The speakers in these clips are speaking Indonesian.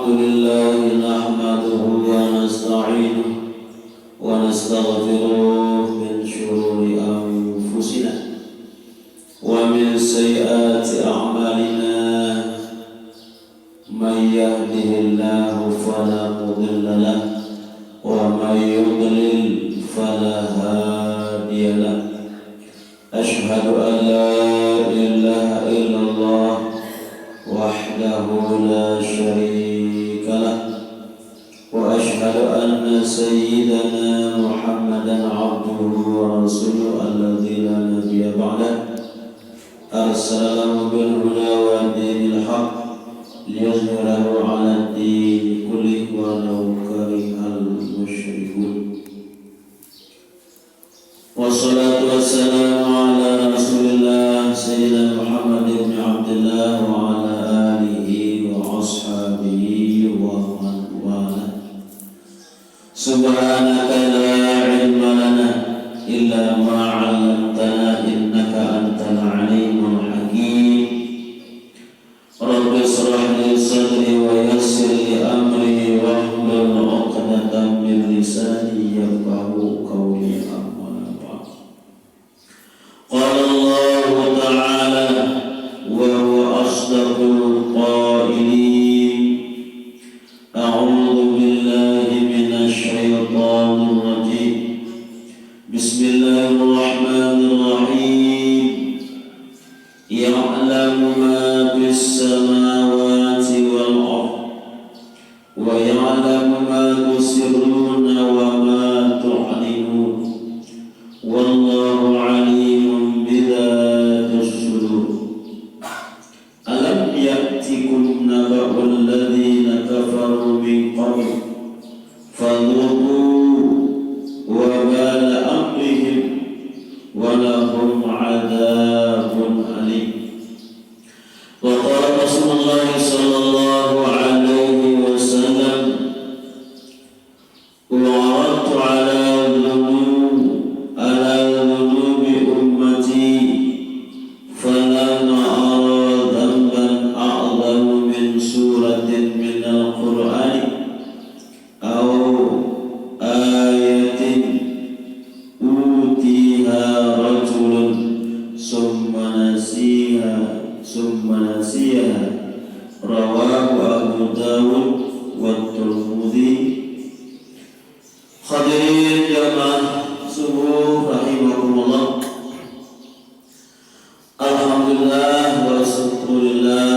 الحمد لله نحمده ونستعينه ونستغفره من شرور أنفسنا ومن سيئات أعمالنا من يهده الله فلا مضل له ومن يضلل فلا هادي له أشهد أن لا إله إلا الله وحده لا شريك له وأشهد أن سيدنا محمدا عبده ورسوله الذي لا نبي بعده أرسله بالهدى ودين الحق ليظهره على الدين كله ولو كره المشركون والصلاة والسلام على رسول الله سيدنا محمد بن عبد الله وعلى آله وأصحابه ومن والاه سبحانك لا علم لنا إلا ما علمتنا إنك أنت العليم الحكيم رب اشرح لي صدري ويسر لي أمري واحلل عقدة من لساني يفقهوا قولي قال الله تعالى وهو أصدق القائلين أعوذ بالله من الشيطان الرجيم بسم الله الرحمن الرحيم يعلم ما في السماوات والأرض ويعلم ما تسرون وما تعلنون والله عليم بذات الصدور ألم يأتكم نبأ الذين كفروا من قبل فذوقوا وبال أمرهم ولهم عذاب أليم وقال رسول الله صلى الله عليه وسلم وعرضت على ذنوب أمتي فلم أرى ذنبا أعظم من سورة من القرآن أو آية أوتيها رجل ثم نسيها رواه أبو داود والترمذي. Hadirin jamaah subuh rahimakumullah. Alhamdulillah wa syukurillah,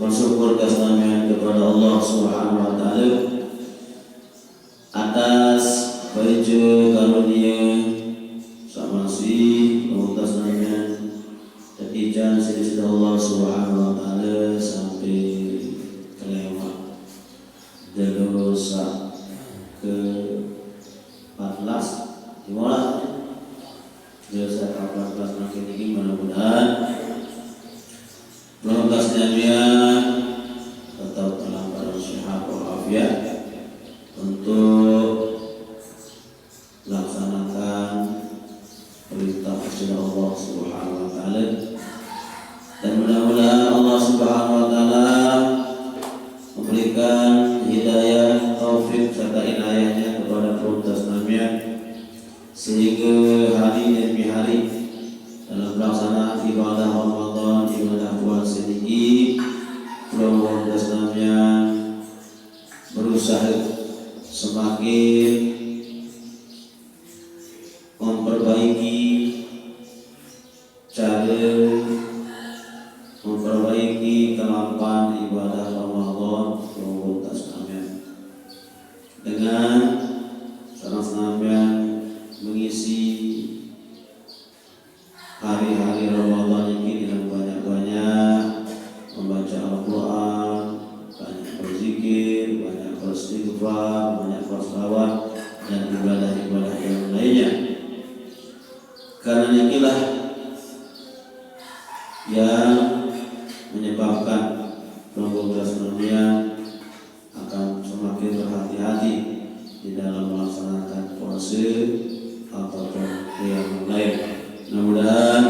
bersyukur kepada Allah Subhanahu wa taala atas baju karunia samasi atas nama ketijan sisi Allah Subhanahu wa taala sampai kelewat dosa ke 14 dimulai dosa 14 makin tinggi. Mudah-mudahan prosesnya tetap dalam keadaan sehat walafiat untuk melaksanakan perintah Allah Subhanahu wa taala, dan mudah-mudahan Allah Subhanahu wa taala memberikan hidayah, taufik serta inayahnya kepada proses namian sehingga hari demi hari dalam pelaksanaan ibadah Ramadan, ibadah puasa ini proses namian berusaha semakin memperbaiki cara memperbaiki kemampuan ibadah Ramadan proses namian dengan senang-senang mengisi hari-hari Ramadan ini dengan banyak-banyak membaca Al-Quran, banyak berzikir, banyak beristighfar, banyak berselawat dan ibadah-ibadah yang lainnya. Karena inilah yang menyebabkan proses namian akan semakin berhati-hati di dalam melaksanakan puasa ataupun yang lain. Mudah-mudahan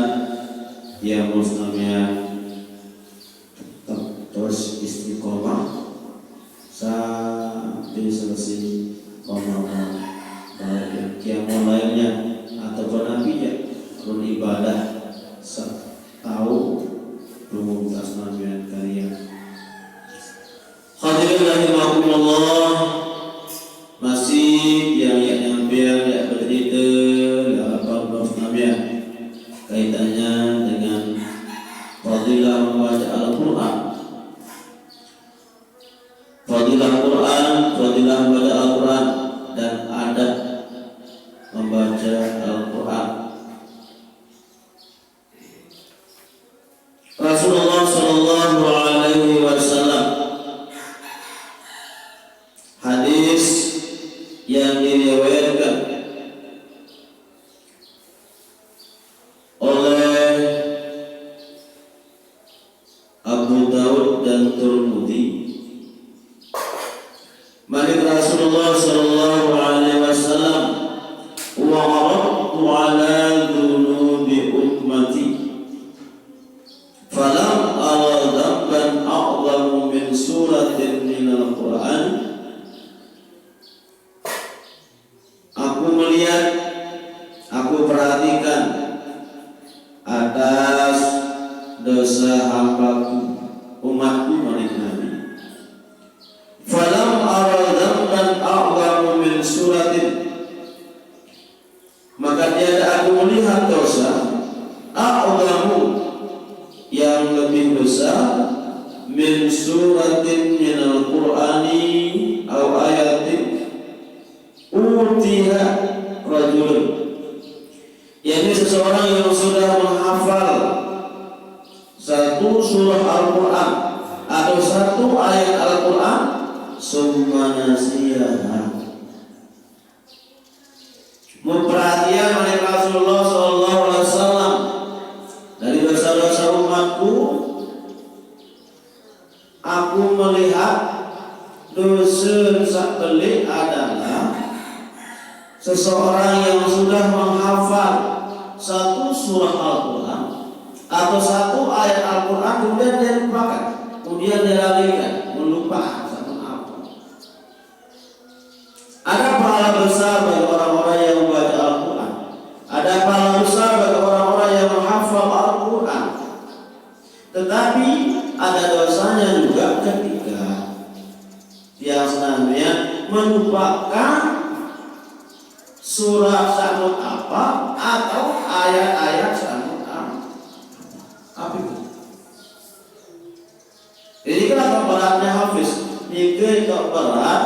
yang muslimnya terus istiqomah rahimakumullah, masih yang bercerita kaitannya dengan fadilah membaca Al-Quran, fadilah Quran, fadilah membaca Al-Quran, dan adab membaca Al-Quran. Rasulullah Shallallahu Alaihi Wasallam, hadis yang diriwayatkan oleh Abu Daud dan Tirmidzi, Malik Rasulullah Shallallahu Alaihi Wasallam, wa aradtu ala dhunubi ummati falam ara dhanban a'zamu min suratin minal Quran. Aku melihat, aku perhatikan atas dosa hambaku, umatku milik Nabi. Falam ara dhanban a'zamu min suratin, maka tiada aku melihat dosa a'zamu, yang lebih besar, min suratin minal Qur'ani au ayatin utiha rajulun, yakni seseorang yang sudah menghafal satu surah Al-Quran atau satu ayat Al-Quran, summa nasiyaha, memperhatikan oleh Rasulullah Sallallahu Alaihi Wasallam dari dosa-dosa umatku. Aku melihat dosa sakbeli adalah seseorang yang sudah menghafal satu surah Al-Quran atau satu ayat Al-Quran, kemudian dia lupakan, kemudian dia lalaikan, melupakan satu apa. Ada pahala besar bagi orang-orang yang membaca Al-Quran, ada pahala besar bagi orang-orang yang menghafal Al-Quran. Tetapi ada dosanya juga ketika dia senangnya melupakan surah sanut apa atau ayat-ayat sanut apa itu. Jadi kenapa beratnya hafiz? Jika itu berat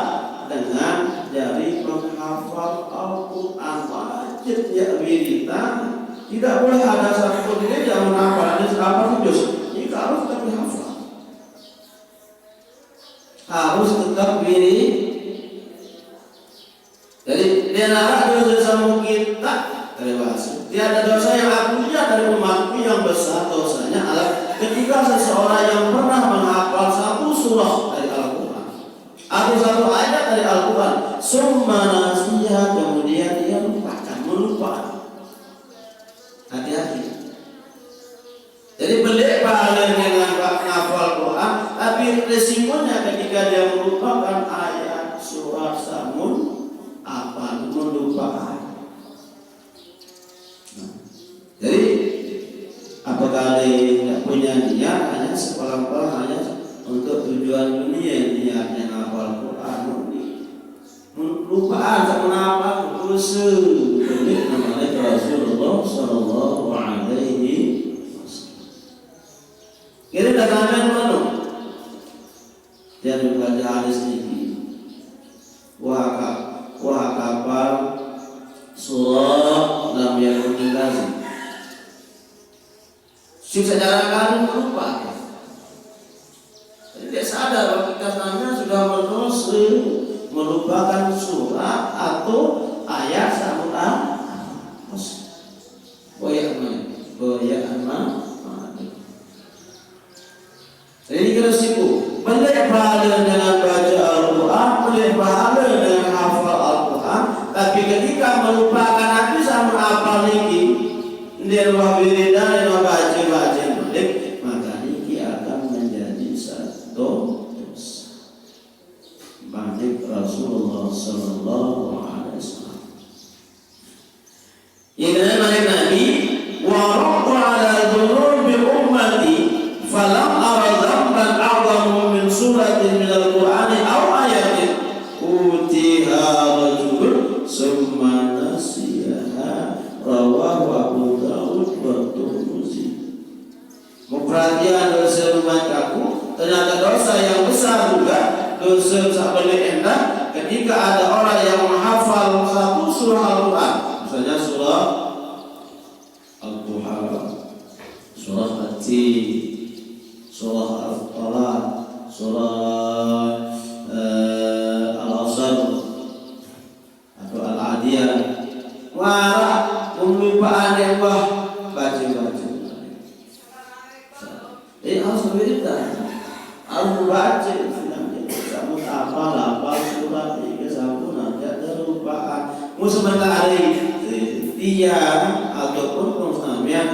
dengan jari menghafal Al-Quran, wajib ya wiridan. Tidak boleh ada satu dia yang menghafal ini apa juz. Jika harus tetap dihafal, harus tetap wirid. Jadi dia narah dosa kita dari bahasa. Tiada dosa yang aku lihat dari umatku yang besar dosanya adalah ketika seseorang yang pernah menghafal satu surah dari Al-Quran atau satu ayat dari Al-Quran, summa nasiha, kemudian dia melupakan. Hati-hati. Jadi beli pahala dengan menghafal Quran, tapi resikonya ketika dia melupakan ayat surah samun apa, melupakan. Jadi apakah tidak punya niat hanya sekolah-sekolah hanya untuk tujuan dunia, niatnya hafal Quran, lupaan tak kenapa dosa. Ini namanya Rasulullah Sallallahu Alaihi Wasallam. Kira katakan mana? Jangan baca hadis ini. Wah kapal surah lam yakun lazim. Secara kan lupa. Jadi dia sadar bahwa kita sebenarnya sudah berdosa melupakan surah atau ayat Al-Quran. Jadi kita sibuk melihat pahala dengan baca Al-Quran, melihat pahala dengan hafal Al-Quran, tapi ketika melupakan hati sama apa lagi, dia wiridan dan baca balik, maka ini akan menjadi satu dosa. Balik Rasulullah Sallallahu Alaihi Wasallam. Ini namanya Nabi wa raddu ala dhunubi ummati falam ara dhanban a'zamu min suratin minal Qur'ani ternyata dosa yang besar juga, dosa sabalik endah ketika ada orang yang menghafal satu surah Al-Quran, misalnya surah Al-Duha, surah At-Tin, surah Al-Talaq, surah Al-Asr atau Al-Adiyah, marah kelupaan yang baca harus berita, harus baca kamu apa surat ini sampun ada terlupaan sebentar dia ataupun pengambian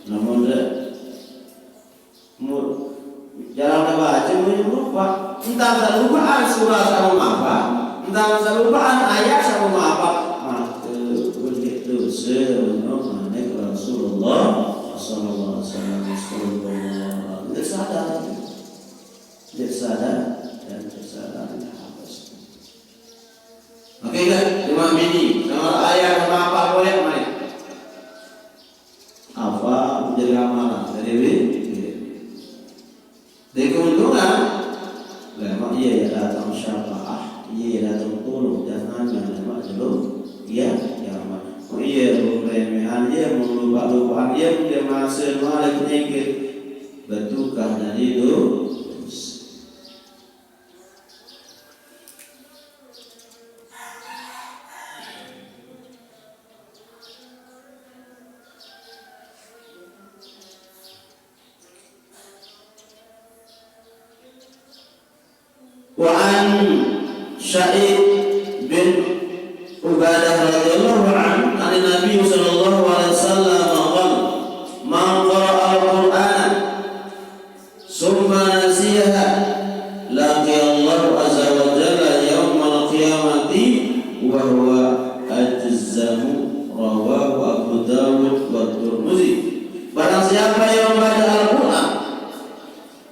namun jarang baca lupa, entah terlupaan surat sama apa, entah terlupaan ayat sama apa, maka begitu sebelum Rasulullah sallallahu alaihi wasallam tidak sadar dan kesadaran habis. Oke kan, Imam ini nama ayat apa boleh mai? Apa menjadi amalan dari dari keuntungan, memang ia datang syafaah, ia datang tolong dan hanya memang dulu, ia amal. Ia remehan, ia lupa-lupaan, ia masih malah penyakit betulkah dari itu? Wa'an Sya'id bin Ubadah radhiyallahu anhu dari Nabi sallallahu alaihi wasallam qala man qara'a al-Qur'an summa nasiyaha laqiya Allah azza wa jalla yaumal qiyamati wa huwa ajzamu rawahu Abu Dawud wa Tirmidzi. Barang siapa yang membaca Al-Qur'an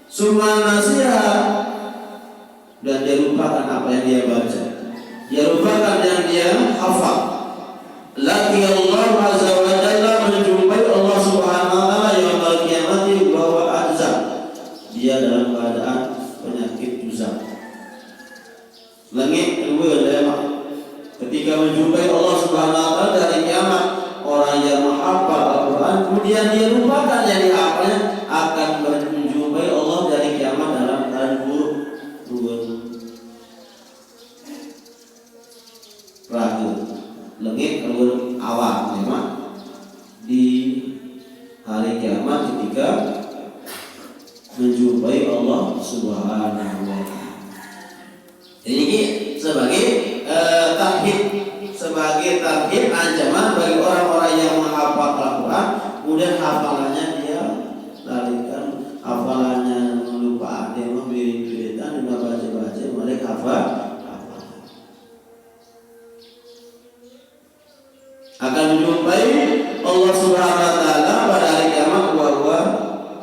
summa nasiyaha dan dia lupakan apa yang dia baca, dia lupakan yang dia hafal, laki Allah azza wa jalla menjumpai Allah subhanahu wa ta'ala yaumul qiyamati wa huwa ajzam, dia dalam keadaan penyakit juzam. Langit kedua adalah ketika menjumpai Allah subhanahu wa ta'ala dari kiamat, orang yang menghafal Al-Quran kemudian dia lupakan yang dihafalnya akan menjumpai Allah dari kiamat dalam keadaan buruk. Ragu langit keluar awal memang di hari kiamat ketika menjumpai Allah subhanahu wa ta'ala. Ini sebagai takhid, sebagai takhid ancaman bagi orang-orang yang menghafal Al-Quran kemudian hafalannya dia larikan, hafalannya lupa, dia membirit-biritan, dia baca-baca mereka hafal akan menjumpai Allah subhanahu wa ta'ala pada hari kiamat wa huwa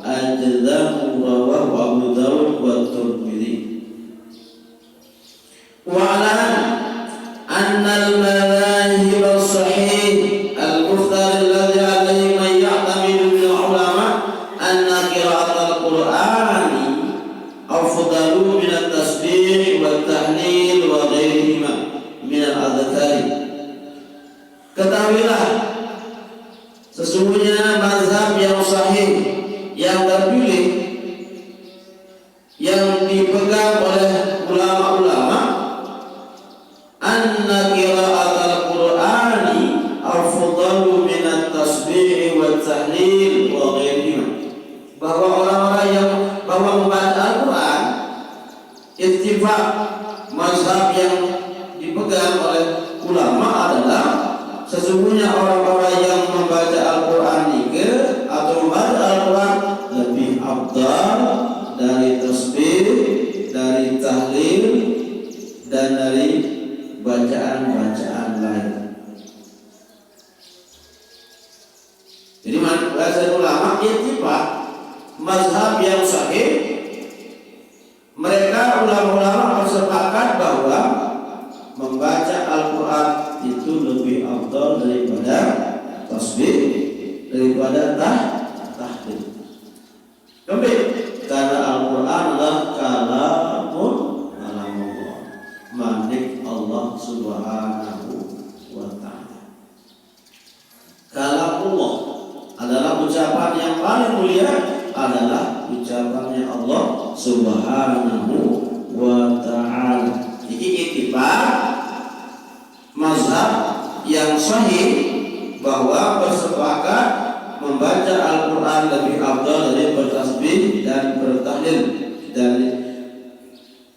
ajzamu rawahu Abu Dawud wa Tirmidzi. Wa alam anna al-madhahib as-sahih al-mukhtar alladhi alayhi man ya'tamidu min ulama anna qira'at al-Qur'ani afdalu min at-tasbih wa at-tahlil wa ghairihima min al-adhkari. Ketahuilah sesungguhnya mazhab yang sahih, yang terpilih, yang dipegang oleh ulama-ulama, anna qira'at al-Qur'ani afdalu min at-tasbih wa at-tahlil wa ghairihima, bahwa orang-orang yang membaca Al-Quran, ittifaq mazhab yang dipegang oleh ulama adalah sesungguhnya orang-orang yang membaca Al-Quran atau membaca Al-Quran lebih afdal dari tasbih, dari tahlil, dan dari bacaan-bacaan lain. Jadi bahasa ulama ittifaq mazhab yang sahih, mereka ulama-ulama bersepakat bahwa membaca Al-Quran itu lebih afdal daripada tasbih, daripada tahlil. Karena Al-Quran Allah Subhanahu wa ta'ala. Ini ittifaq mazhab yang sahih bahwa bersepakat membaca Al-Quran lebih afdal dari bertasbih dan bertahlil dan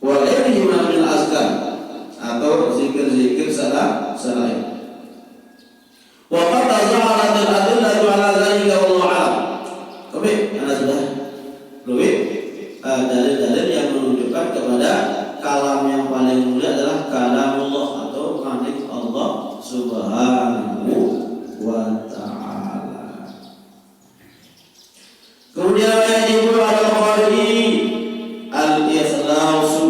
walaupun min azkar atau zikir-zikir selain. Wa qad zaharat al-adillatu ala dzalika wallahu a'lam. Oke, Anda sudah lebih dalil-dalil yang menunjukkan kepada kalam yang paling mulia adalah kalamullah atau kalam Allah Subhanahu wa ta'ala. Kemudian yajibu al-qari al-ikhlasu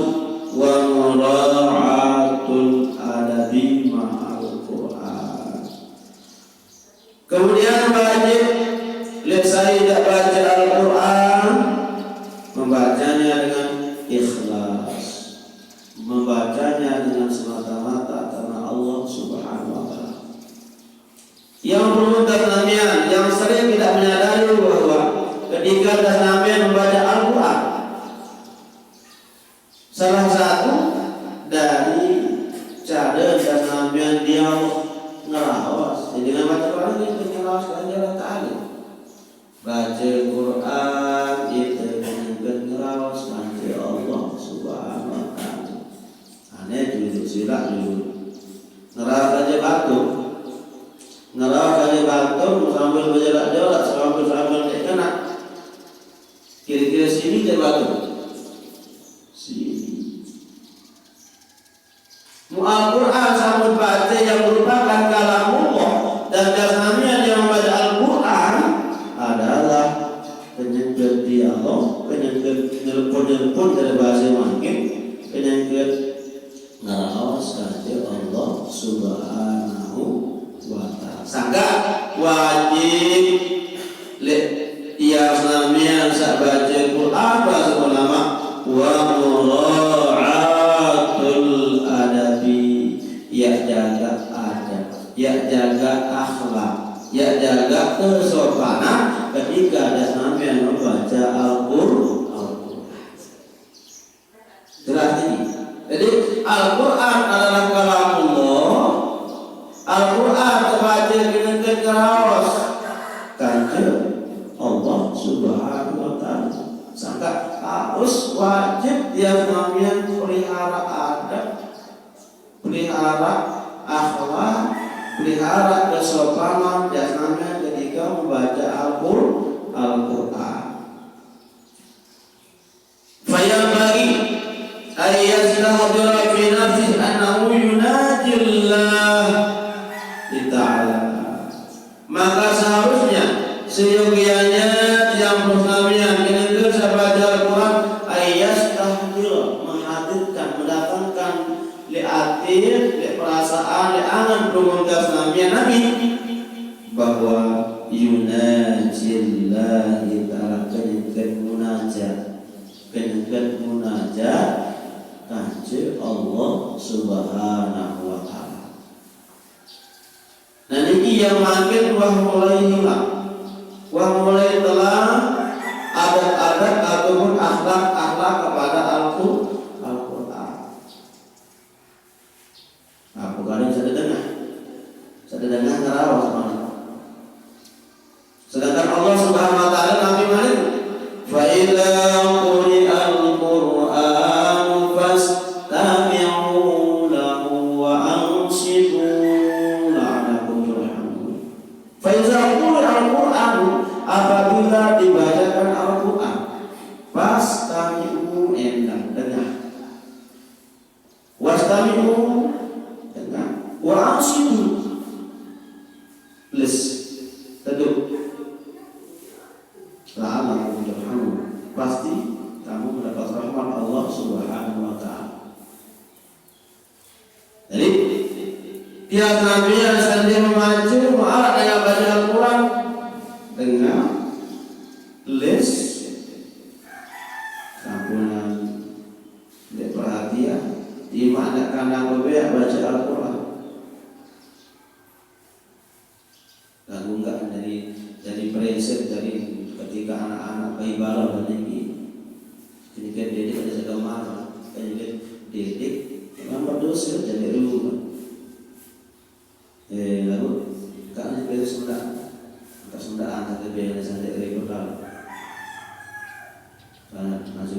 wa mura'atul adabi ma'al Qur'an. Kemudian wajib saya tidak baca Al-Quran, membacanya dengan ikhlas, membacanya dengan semata-mata karena Allah Subhanahu wa ta'ala. Yang perlu tasnamian, yang sering tidak menyadari bahwa ketika tasnamian membaca Al-Quran, salah satu dari cara tasnamian dia ngerawas. Jadi dengan baca Quran itu ngerawas Allah Ta'ala. Baca Quran itu dengan ngerawas nanti Allah Subhanahu wa ta'ala. Aneh duduk silap dulu. Ngerawas aja batu. Ngerawas aja batu sambil berjalan-jalan sambil naik kena. Kira-kira sini dia batu. Sini. Al-Quran sambil baca yang merupakan kalamullah dan dasarnya yang membaca Al-Quran adalah penyebut dialog, penyebut nelpon dari bahasa mungkin, penyebut ngarawas saja Allah Subhanahu wa ta'ala. Sangka wajib yang namanya saat baca Quran bahasa ulama wa mura'atul adabi, ya jaga adab, ya jaga akhlak, ya jaga kesopanan ketika ada sampai membaca Al-Quran. Jelas ini. Jadi Al-Quran adalah kalamullah. Al-Quran terbaca dengan kerawas kanjeng Allah Subhanahu wa ta'ala. Sangka harus wajib dia namanya pelihara adab, pelihara akhlak, pelihara kesopanan jasmani ketika membaca Al-Quran. Fayambagi ayyastahdira fi nafsihi annahu yunajillah ta'ala. Maka seharusnya seyogianya yang bersamanya dengan baca Al-Quran ayyastahdira, menghadirkan, mendatangkan li'atir, perasaan, li'angan perunggas Nabi bahwa yunajillahi ta'ala, kenyakan munajat kanjeng Allah Subhanahu wa ta'ala. Nah ini yang makin wah mulai hilang, wah mulai telah adat-adat ataupun akhlak-akhlak kepada Al-Quran. Aku kadang saya dengar ngerawas mana. Sedangkan Allah Subhanahu wa ta'ala Nabi Malik fa idza quri'al Qur'an fastami'u lahu wa ansitu la'allakum turhamun. Fa idza quri'al Qur'an, apabila dibacakan Al-Quran, fastami'u, dengar, wastami'u, dengar, wa ansitu, teduh, la'allakum turhamun, pasti kamu mendapat rahmat Allah Subhanahu wa ta'ala. Jadi tiap Nabi yang sedang memaju mu'alak dengan baca Al-Quran dengan sampunan perhatian dimaknakan yang berbeda baca Al-Quran. Lalu enggak dari prinsip dari ketika anak-anak bayi bala dan ini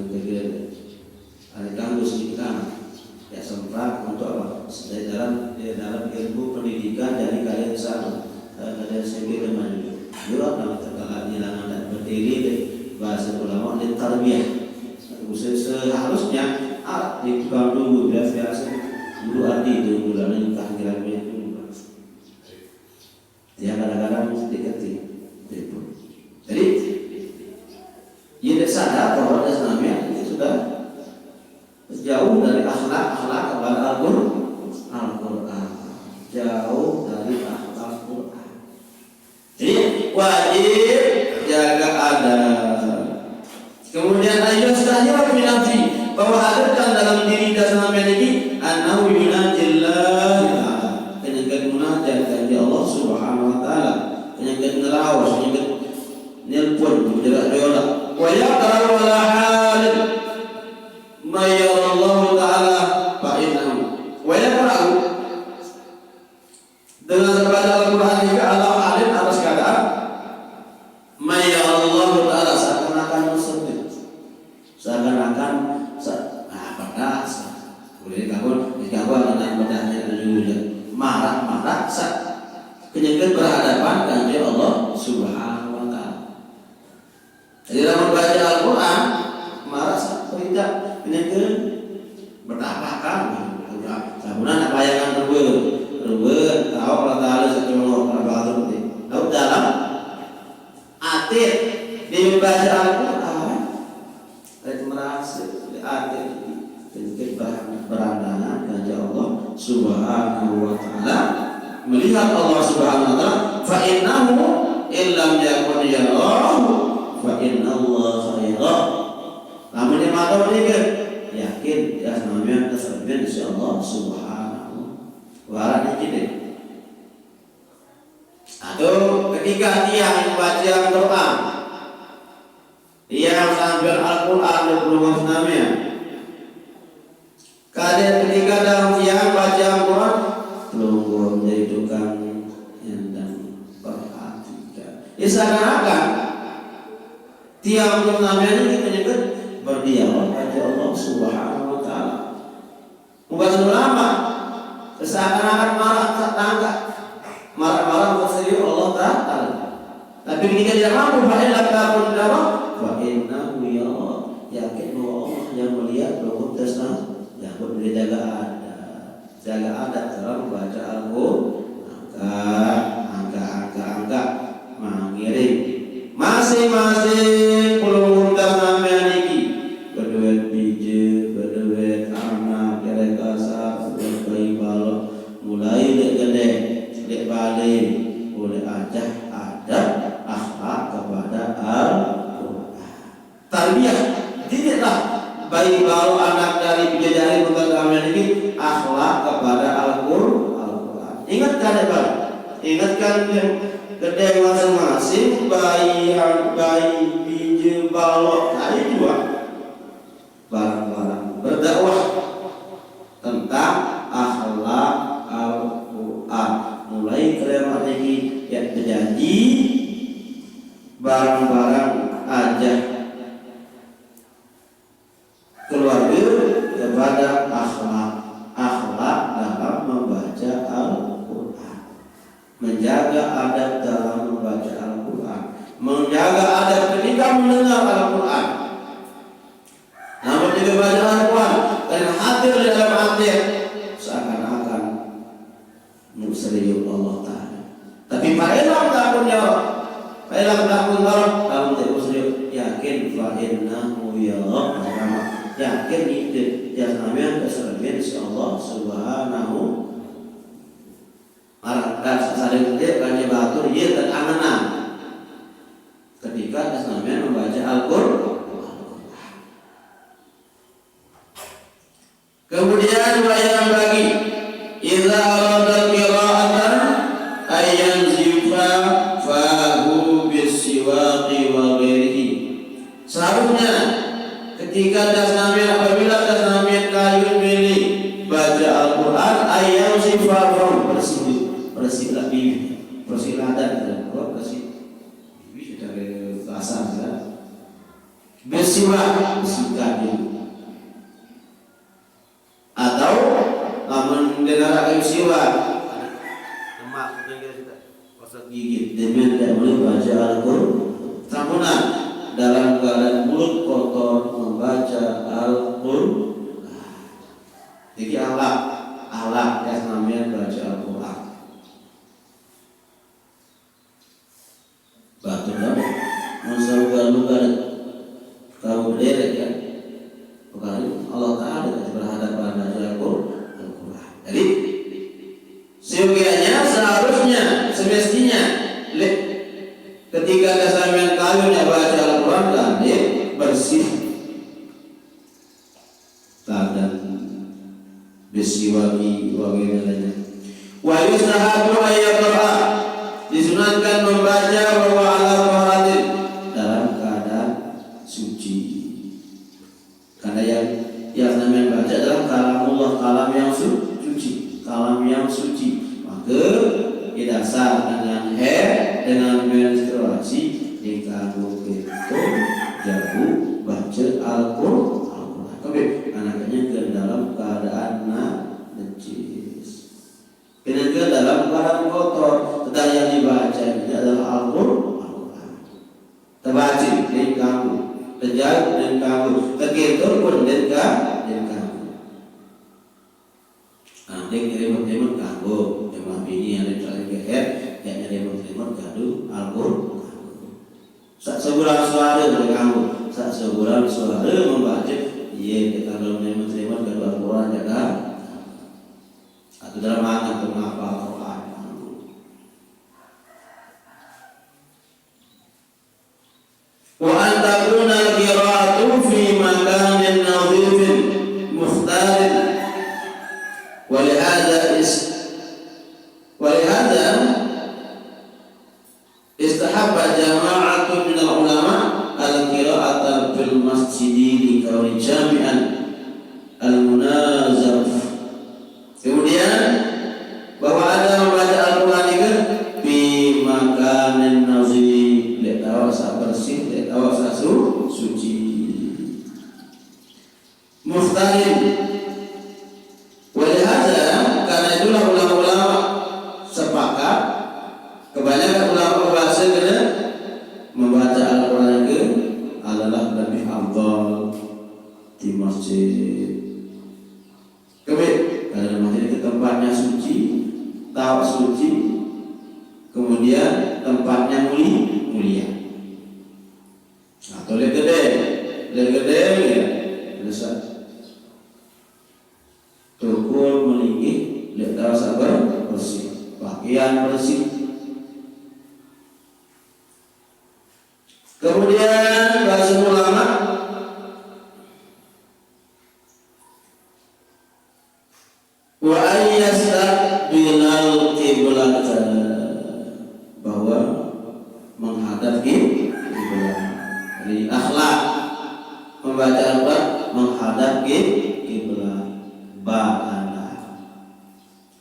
negeri ada kampus kita ya sempat untuk apa? Dalam ilmu pendidikan dari kalian sama kalian sendiri dengan juga dalam terkala hilangan dan berdiri bahasa ulama dan tarbiyah. Seharusnya di tukang tunggu biasa dulu arti itu bulan kehadiran itu dia kadang-kadang dekati itu. Jadi ia tidak sadar bahwa Islamnya itu sudah jauh dari akhlak kepada Al-Quran, jauh dari akhlak Al-Quran. Jadi wajib jaga adab. Kemudian ayat selanjutnya menanti bahwa ada dalam diri dan dalam ini anahu yunajillah, penyangkat munajat dari Allah Subhanahu Wa Taala, penyangkat ngerawas, penyangkat nelpon, bergerak doa. Wa yaqra wala halil may Allah Taala fa'innahu. Wa yaqra dengan membaca Al-Quran juga Allah halil atas keadaan may Allah Taala seakan-akan muslim, seakan-akan pada boleh dikabul dengan bedahnya juga marah-marah kenyangkan berhadapan dengan Allah Subhanahu Wa Taala. Jadi dalam membaca Al-Quran marah tidak kenyangkan bertapakan sabunan apa yang terbuat tahu Allah Taala sekalipun orang tahu dalam atir di membaca Al-Quran itu merasa di atir berandangan kepada Allah Subhanahu Wa Taala, melihat Allah Subhanahu Wa Taala, fa innahu illam yakun yarahu fa innallaha yarah. Namun yang mata mereka yakin ya namanya keserbian insyaallah Subhanahu wa Taala. Atau ketika dia membaca Al-Quran, dia sambil Al-Quran dan belum namanya. Kadang ketika dalam siang baca Al-Quran belum menjadi tukang yang dan perhatikan. Ya seakan-akan tiap namanya kita nyebut berdialog pada Allah Subhanahu Wa Taala. Bukan ulama seakan-akan marah berserius Allah Taala. Tapi ketika dia mampu fa'illah takun darah fa'innahu yakin bahwa Allah yang melihat bahwa tasna yang boleh jaga adab dalam membaca Al-Quran, angka mengirim masing-masing puluh namanya niki berduet biji, berduet anak, kira kasar, bayi balok, mulai gede, balik, boleh ajak adab akhlak kepada Al-Quran. Tarbiyah tidaklah bayi baru anak dari bidadari bukan kami ini akhlak kepada Al-Quran. Ingatkan ya Pak, ingatkan kedai masing-masing bayi biji balok tadi juga barang-barang berdakwah tentang akhlak Al-Quran. Mulai kelemahan lagi yang terjadi barang-barang aja keluarga kepada akhlak dalam membaca Al-Quran, menjaga adab dalam membaca Al-Quran, menjaga adab ketika mendengar Al-Quran. Namun jika baca Al-Quran dan hadir di dalam hati seakan-akan serius Allah Taala. Tapi fa'ilam takun ya fa'ilam takun dalam tidak serius yakin fa'innahu ya Allah. Yakin itu yang namanya keserbian Allah Subhanahu dan saling dia kan batur dia dan anganan ketika namanya membaca Al-Quran. Kemudian yang bagi idza arada qira'atan ayyan zifa fahu bisiwaqi wa ghairihi. Seharusnya ketika apabila tasnamiyat kayu milik baca Al-Quran ayam sifat bersihlah bibi, bersihlah dan bersih bibi sudah dari asal kan bersihkan Al-Qur'an. Jadi alat yang namanya baca Al-Qur'an. Batu dah, masa luka kau berderet kan? Bukan Allah Taala berhadapan baca Al-Qur'an. Jadi seyogianya seharusnya semestinya ketika kesamaan kalian baca Al-Quran kan bersih dan bisiwagi wagilanya. Wa yustahabu ayyaqra, disunatkan membaca bahwa ala taharatin, dalam keadaan suci. Karena yang namanya baca dalam kalamullah, kalam yang suci, kalam yang suci. Maka didasar dengan menstruasi dikagum itu jauh baca Al-Quran. Oke, anaknya ke dalam keadaan najis, ke dalam keadaan kotor. Tetapi yang dibaca ini adalah Al-Quran. Terbaca dikagum, terjauh dikagum, terketur pun dikagum. Nanti remote kagum, emang ini ada cari keher. Kayaknya remote gaduh Al-Qur'an. Sak sebulan suara dari kamu, sak sebulan suara membaca. Iya kita belum remote gaduh Al-Qur'an jaga. Atau dalam mana mengapa Al-Qur'an? Wa antakuna al-qira'atu fi makanin nadhifin mukhtalin. Walihada istahabba jama'atun min al-ulama al-qira'ata fil masjidi li kauni jami'an al-munazaf. Kemudian bahwa ada membaca Al-Quran itu di makanin nazif, letawa bersih, letawa suci, mukhtalin. Karena itulah ulama-ulama sepakat, kebanyakan ulama bahasa kena membaca Al-Quran itu adalah lebih afdal di masjid. Karena masjid itu tempatnya suci, tahu suci, kemudian tempatnya mulia. Atau lihat gede ya, besar. Tukul meninggi, lihat sabar bersih, pakaian bersih. Kemudian bahasa ulama wa ayyastaqbilal qiblat, bahwa menghadap kiblat. Jadi akhlak membaca Al-Quran menghadap kiblat. Ba'ana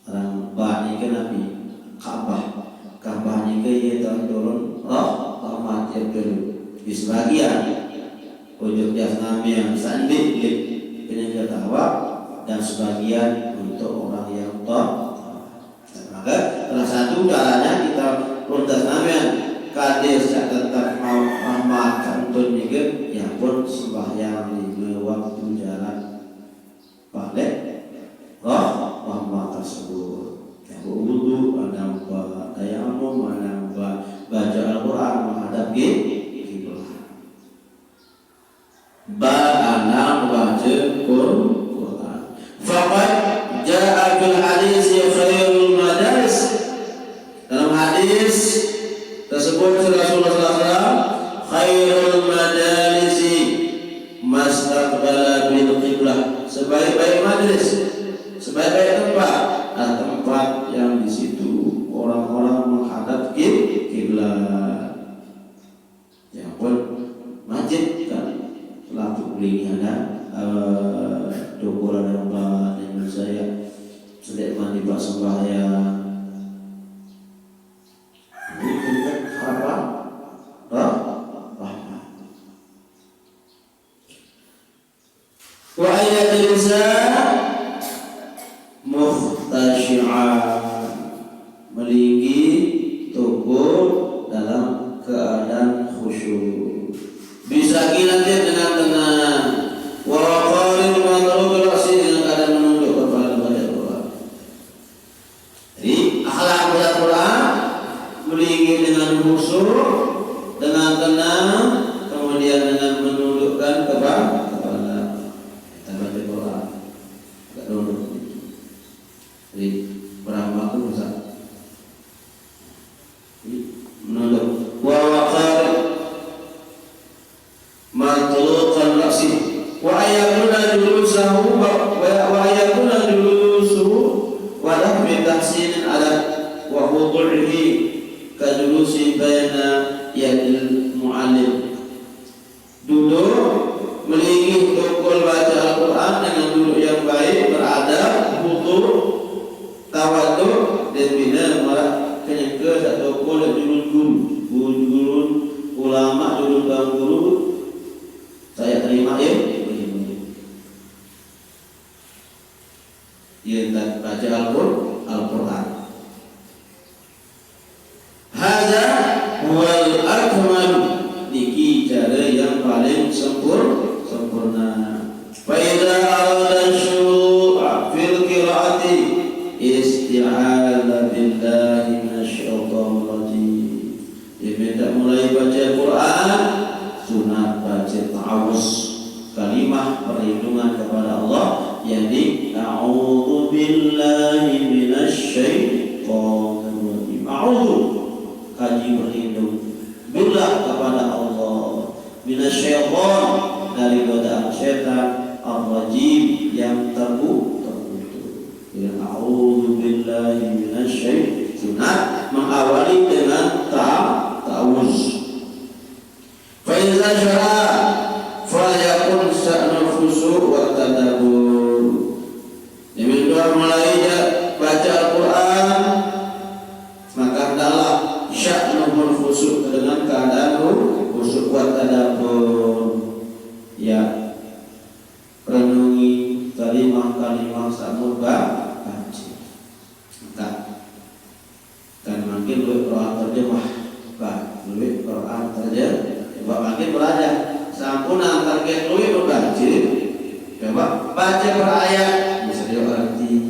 orang ba'ani ke Nabi Ka'bah ni ke ia turun rahmat yang dulu di sebagian ujung jasnami yang sandit kena ketawa, dan sebagian untuk orang yang maka salah satu caranya kita runtas namian kades tetap mau rahmat kantun juga yang pun sembahyang di waktu jalan balik rahmat tersebut. Yang berwudu menambah tayamum, menambah baca Al-Quran menghadap kiblat. Ba'ana baca Quran. Faqad ja'a fil hadis khairul madaris. Dalam hadis tersebut Rasulullah SAW, khairul madarisi mastaqbala bil qiblah, sebaik-baik majelis, sebaik-baik tempat yang di situ orang-orang menghadap kiblat. Ya pun masjid kan selalu belinya ada dokuran yang dengan saya sedek mandi pak sembahyang. Ini kan harapan rahmat. Wa ayatul muhtasyi'an, melinggi tubuh dalam keadaan khusyuk, bisa kita dengan tenang, wa julusahu wa yakuna julusuhu wa lam bitahsin ala wa wudu'ihi ka julusi baina yadil mu'allim. Duduk melingkih tukul baca Al-Quran dengan duduk yang baik, beradab, wudu, tawaduk, dan bina malah kenyeka satu tukul guru ulama dulu bang guru saya terima ya dan baca Al-Quran. Hadza wal akmal, niki cara yang paling sempurna. Fa idza arada syuru'a fil qira'ati isti'adza billahi minasyaitonir rajim. Diminta mulai baca Al-Quran, sunat baca ta'awuz, kalimah perlindungan kepada Allah, yakni a'udzu billahi minasyaitonir rajim. A'udzu, kaji berlindung, billah kepada Allah, minasyaiton, dari godaan syaitan, ar-rajim yang terkutuk. A'udzu billahi minasyaitonir, sunat mengawali dengan ta'awuz. Fa iza syara falyakun sa'nul khusyu' wa tadabbur. Demikian mulai baca Al-Quran, maka hendaklah sya'nul khusyu' dengan keadaan khusyu' wa tadabbur. Ya, renungi kalimah-kalimah sambil baca. Dan makin lebih Quran terjemah, lebih Quran terjemah, makin belajar. Sampun target lebih membaca, coba baca per ayat, bisa diarti.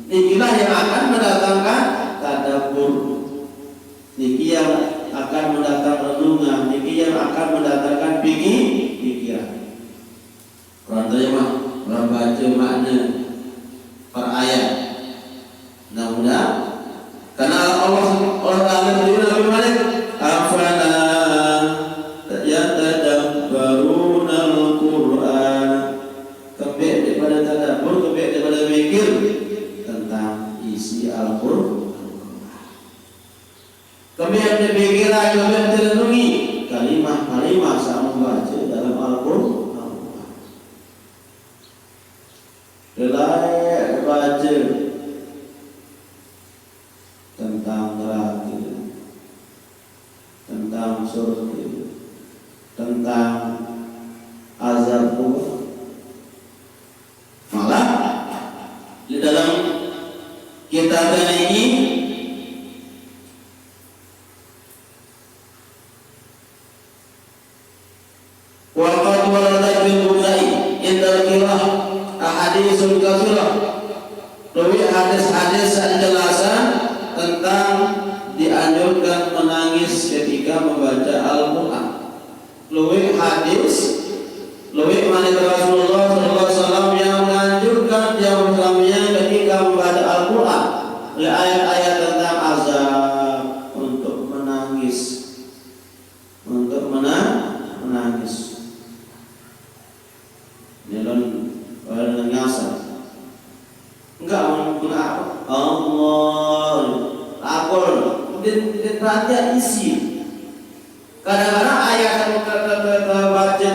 Inilah yang akan mendatangkan tadabbur, niki yang akan mendatangkan renungan, niki yang akan mendatangkan pikiran. Quran terjemah, membaca makna per ayat. Mudah-mudahan karena Allah Taala sendiri Nabi Malik, afala yatadabbaruna al-Quran, kebek daripada tadabbur, kebek daripada mikir tentang isi Al-Quran. Kebek pikiran, kebek direnungi kalimah-kalimah saat membaca dalam Al-Quran. Relai baca tentang neraka, tentang surga, tentang azab kubur. Malah di dalam kitab ini waqad waradat bil Bukhari indal qira'ah ahaditsul katsirah, dari hadis-hadis penjelasan tentang dianjurkan menangis ketika membaca Al-Quran. Luwih hadis, luwih manik Rasulullah SAW yang menganjurkan yang utamanya ketika membaca Al-Quran oleh ayat-ayat tentang azab untuk menangis, untuk menangis. Nyelon ngasar, enggak mengapa Allah. Akor, dan perhatian isi. Kadang-kadang ayat yang terbaca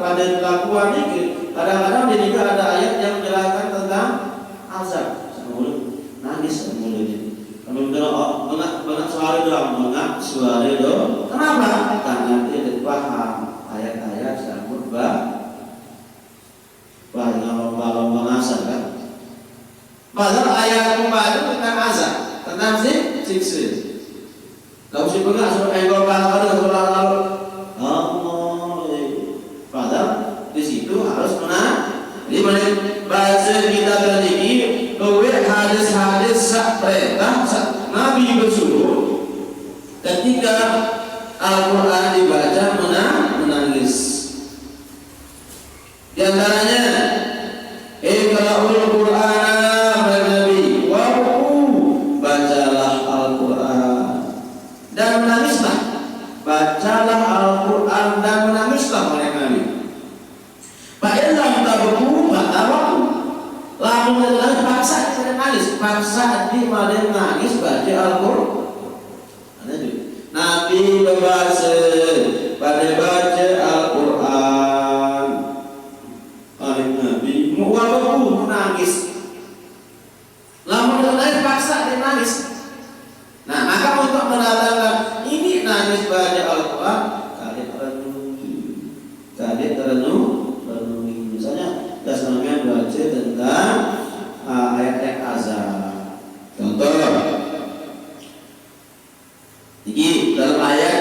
pada kelakuan ini, kadang-kadang dia juga ada ayat yang menjelaskan tentang azab. Nangis mulutnya. Kalau banyak suara doang, banyak suara doang. Kenapa? Karena dia tidak paham ayat-ayat sambut lomba-lomba ngasar kan. Padahal ayat membaca tentang azab, tentang siksa. Kau sih pernah suruh enggol kalau Allah. Padahal di situ harus menang. Jadi bahasa kita tadi bahwa hadis-hadis perintah Nabi bersuruh ketika Al-Quran dibaca menangis. Di antaranya Iqra'ul Qur'ana Nabi bacalah Al-Quran dan menangislah. Bacalah Al-Quran dan menangislah oleh Nabi. Fa'illam tabu bangun dari langit paksa dia nangis, paksa dia malah nangis baca Al-Quran. Nabi berbahasa pada baca Al-Quran. Nabi walaupun nangis, lama dari langit paksa dia nangis. Nah, maka untuk mendatangkan ini nangis baca Al-Quran, kalian renungi. Misalnya dasarnya baca tentang ayat-ayat azab. Contoh, ini dalam ayat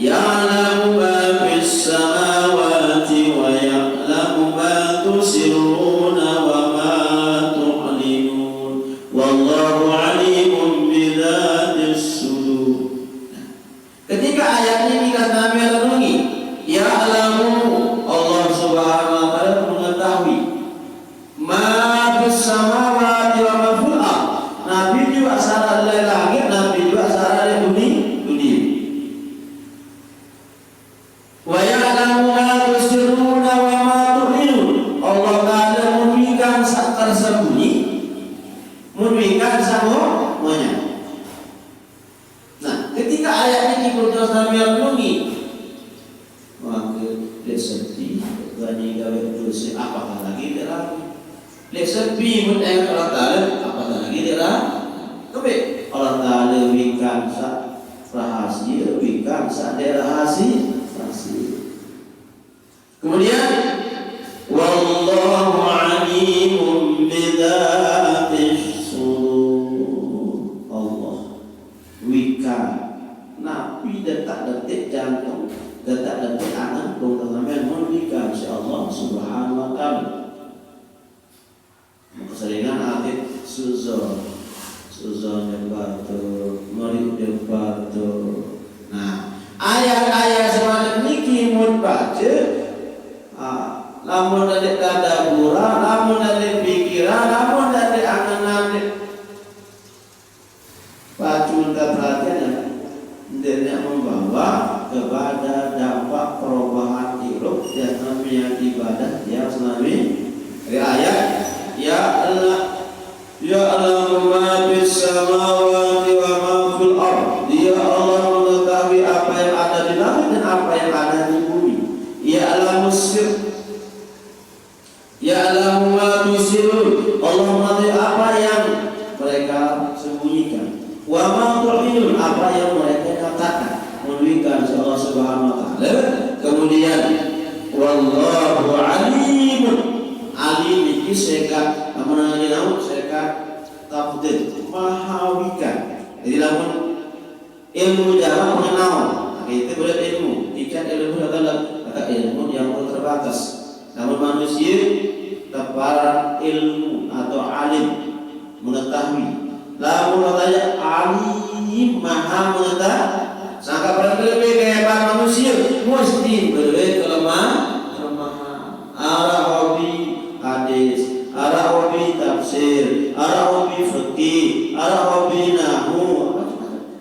ya'lamu ma fis samawati wa ya'lamu ma tusirruna wa ma tu'linun wallahu alimun bidzatis sudur. Ketika ayat ini kata Nabi renungi, ya'lamu, Allah Subhanahu wa taala mengetahui ma fis samawati wa ma fil ardh. Nabi juga salah dari langit, Nabi juga salah dari bumi. Wa ya'lamu ma tusirruna wa ma tu'linun. Allah Taala memberikan sak tersembunyi, memberikan semuanya. Nah, ketika ayat ini terus Nabi renungi, maka dia sedih, berani gawe dosa, apakah lagi dia ragu? Dia sedih mun ayat Allah Taala, apakah lagi dia ragu? Tapi Allah Taala berikan sak rahasia, berikan sak rahasia. Kemudian wallahu alimun bidzatis sudur. Allah wika nabi detak-detik jantung, detak-detik angan pengalaman memberikan insyaallah subhanahu wa ta'ala. Keseringan atit suzon batu, murid batu. Nah, ayat-ayat semacam niki mun baca, lamun dari tadabbura, lamun dari pikiran, lamun dari angan-angan pacul perhatian, dia membawa kepada dampak perubahan hidup yang namanya ibadah yang selami ayat ya Allah ma fis samawati wa ma fil ardh. Dia Allah mengetahui apa yang ada di langit dan apa yang ada di bumi. Ya alamu sir, ya alamu ma tusirun. Allah mengetahui apa yang mereka sembunyikan. Wa ma tu'linun, apa yang mereka katakan. Memberikan Allah Subhanahu wa taala. Kemudian wallahu alimun, alim ini sekat mengenai sekat tafdil mahawikan. Jadi lamun ilmu jarak mengenal, itu boleh ilmu. Ikan ilmu adalah ilmu yang terbatas. Namun manusia teparan ilmu atau alim mengetahui. Lamun katanya alim maha mengetahui. Sangka berlebih kehebat manusia mesti berlebih kelemahan. Arah hobi hadis, arah hobi tafsir, arah hobi fikih, arah hobi nahwu,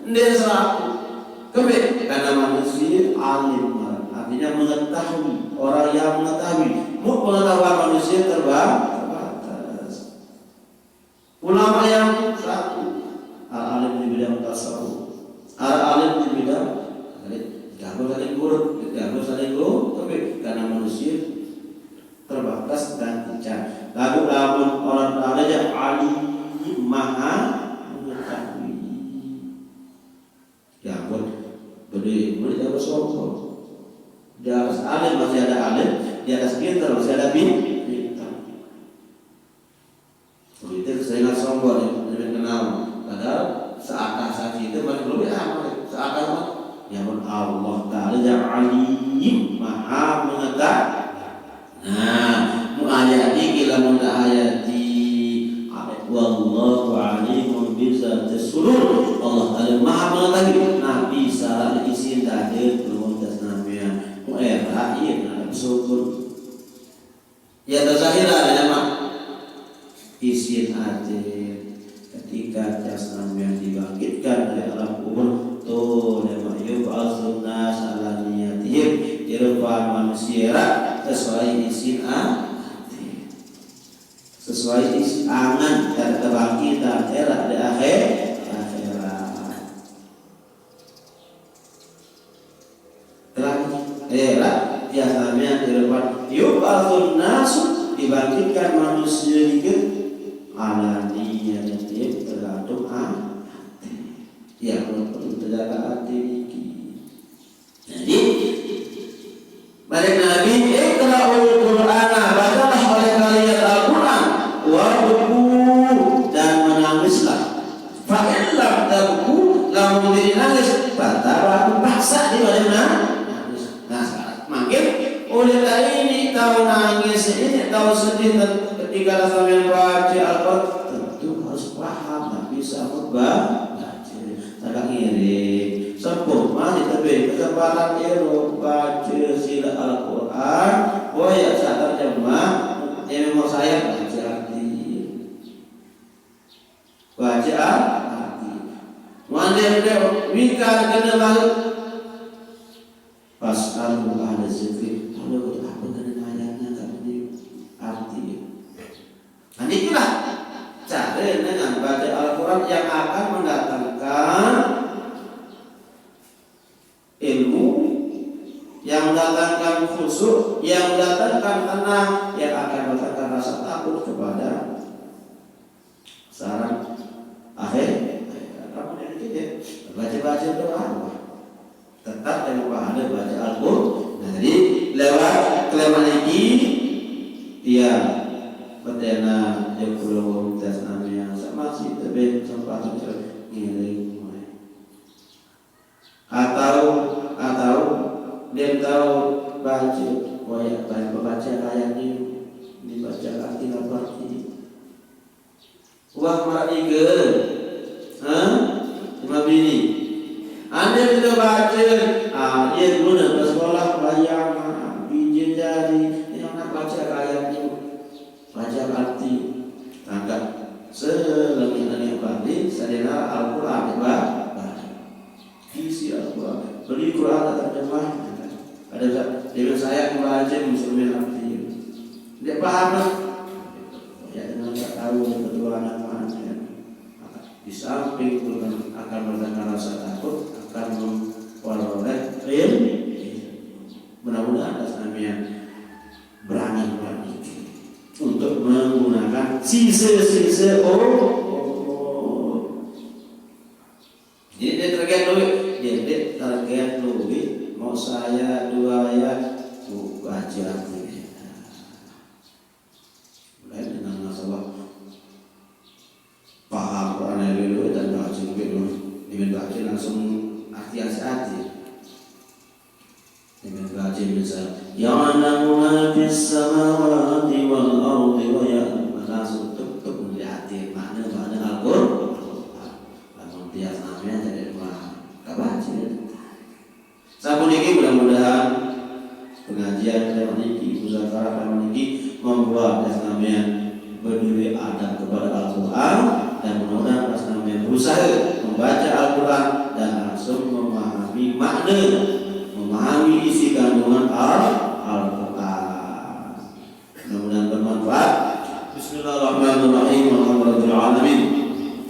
dia selaku. Kebet karena manusia alim, artinya mengetahui. Orang yang mengetahui, pengetahuan manusia terbatas. Ulama yang satu, alim di bidang tasawuf, alim di bidang jago saling gurut, tapi karena manusia terbatas dan kecil. Lalu orang ada yang alim maha mengetahui. Ya pun boleh ada sombong. Di atas alim masih ada alim, di atas pintar masih ada pintar. Itu keseringan sombong yang kenal. Padahal saat itu masih belum amal. Saat ya pun Allah Taala yang alim maha mengetahui. Nah, muayati kila mutayati wallahu alimun bizatis sudur. Allah Taala maha mengetahui. Nabi salah izin tadi belum das namanya mu'erain ada bersyukur. Ya terzahira nama izin aja ketika das namanya dibangkitkan dari alam kubur tuh nama yub'atsun nas ala niyatihim irfan manusia sesuai izin sesuai angan dan kebangkitan era di akhirat. Era biasanya dilakukan yub'atsun nasu, dibangkitkan manusia itu ala niyatin tergantung hati. Ya perlu terjaga hati ini. Jadi balik Nabi, iqra'ul Qur'ana, bacalah oleh kalian Al-Quran, wabku dan menangislah. Fa'in lam tabku, lamun nangis, fatarahu paksa di mana? Nah, makin oleh ini tahu nangis ini tahu sedih ketika sampai baca Al-Quran, tentu harus paham, tak bisa membaca. Agak iri, sempur masih tapi kesempatan ero baca sila Al-Quran, boya saat terjemah, yang mau saya baca arti, baca arti. Mandem dia mikir kena balik. Pas kalau ada zikir, kalau apa kena ayatnya tadi arti. Nah itulah cara dengan baca Al-Quran yang akan mendatangkan ilmu, yang mendatangkan khusyuk, yang mendatangkan tenang, yang akan mendatangkan rasa takut kepada saran akhir. Kamu yang kita baca doa. Tetap yang pahala baca Al-Quran. Nah, jadi lewat kelaman lagi dia betena yang belum tes namanya sama si tebe sempat ngiring atau dia tahu baca baca ayat ini dibaca arti apa wah marike cuma bini anda sudah baca, dia dulu nak sekolah bayang, bijin jadi, yang nak baca ayat ini, baca arti, angkat selebihnya balik, sadena Al-Quran, isi Al-Quran, beli Quran terjemah, ada dengan saya membaca muslimin arti, dia paham lah, ya dengan tak tahu kedua anak mana, di samping itu akan mendatangkan rasa takut. Akan memperoleh ilmu. Mudah-mudahan namanya berani untuk menggunakan sisa-sisa jadi dia target duit, mau saya 2 ayat baca mulai dengan masalah paham Quran dulu dan baca dulu dengan baca langsung hati-hati dengan baca misal ya'lamu ma fis samawati wal ardi wa ya'lamu langsung tuk melihat makna Al-Quran langsung biasa namanya jadi baca sabun ini mudah-mudahan pengajian lewat ini muzakarah lewat ini membuat namanya berdiri adab kepada Al-Quran dan mudah-mudahan namanya berusaha membaca Al-Quran dan langsung memahami makna, memahami isi kandungan Al-Quran. Mudah-mudahan bermanfaat. Bismillahirrahmanirrahim. Alhamdulillahirabbil alamin.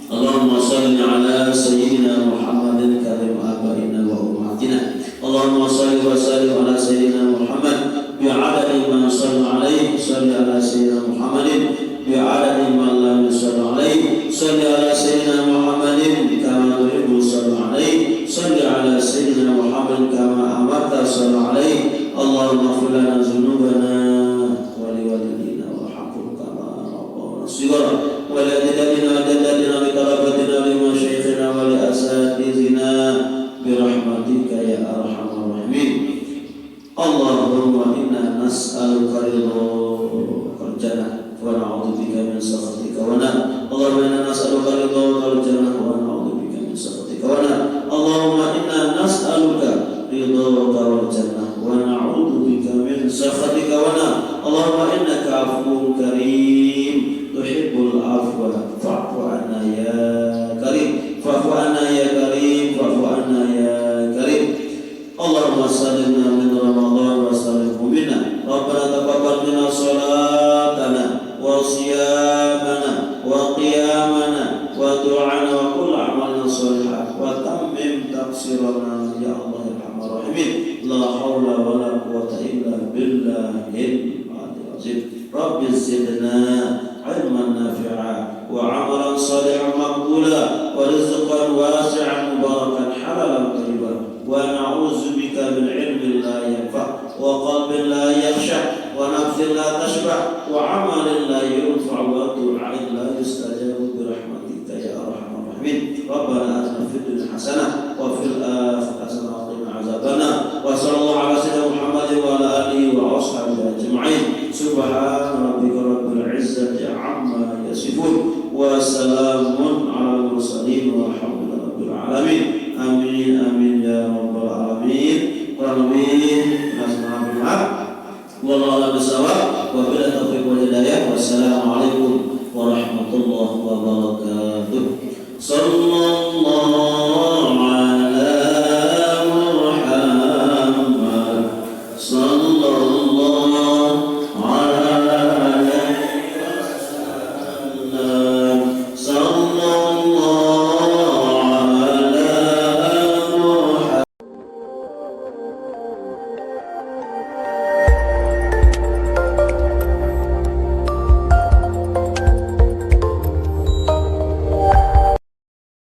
Allahumma shalli ala sayyidina Muhammadin karim abaina wa ummatina. Allahumma shalli wa sallim ala sayyidina Muhammad bi'adadi man shalla alaihi, shalli ala sayyidina Muhammadin bi'adadi man lam yusalli alaihi, shalli ala sayyidina Muhammadin kama tuhibbu salli alaihi, shalli ala sayyidina Muhammad kama amarta salli alaihi. Allahumma ighfir lana dhunubana wa liwalidina warhamhum kama rabbana shighara wa li ajdadina wa jaddatina bi karabatina li masyayikhina wa li asatizina bi rahmatika ya arhamar rahimin. Allahumma inna nas'aluka ridhal jannah wa na'udzubika min sakhatika wa nar. Allahumma inna nas'aluka ridhal jannah wa na'udzubika min sakhatika wa nar. Allahumma inna nas'aluka ridhal jannah wa na'udzubika min sakhatika wa nar. Allahumma innaka 'afuwwun karim tuhibbul 'afwa fa'fu 'anna ya karim, fa'fu 'anna ya karim, fa'fu 'anna ya karim. Allahumma sallimna min Ramadan wa sallimhu minna. Rabbana taqabbal minna salatana wa siyam Rabbi zidna ilman nafi'a wa amalan salihan maqbula wa rizqan wasi'an mubarakan halalan thayyiban wa na'udzubika min ilmin la yanfa' wa qalbin la yakhsha wa nafsin la tashba' wa amalin la yunfa' wa du'ain la yustajabu bi rahmatika ya arhamar rahimin. Rabbana atina fid dunya hasanah wa fil akhirati hasanah wa qina adzabannar. Wa sallallahu ala sayyidina Muhammadin wa ala alihi wa ashabihi ajma'in. Subhana rabbika rabbil izzati amma yasifun wa salamun ala mursalin walhamdulillahi rabbil alamin. Amin amin ya rabbal alamin. Amin. Nasma'a wallahu a'lam bishawab wa billahi taufiq wal hidayah. Wassalamualaikum warahmatullahi wabarakatuh. Sallallahu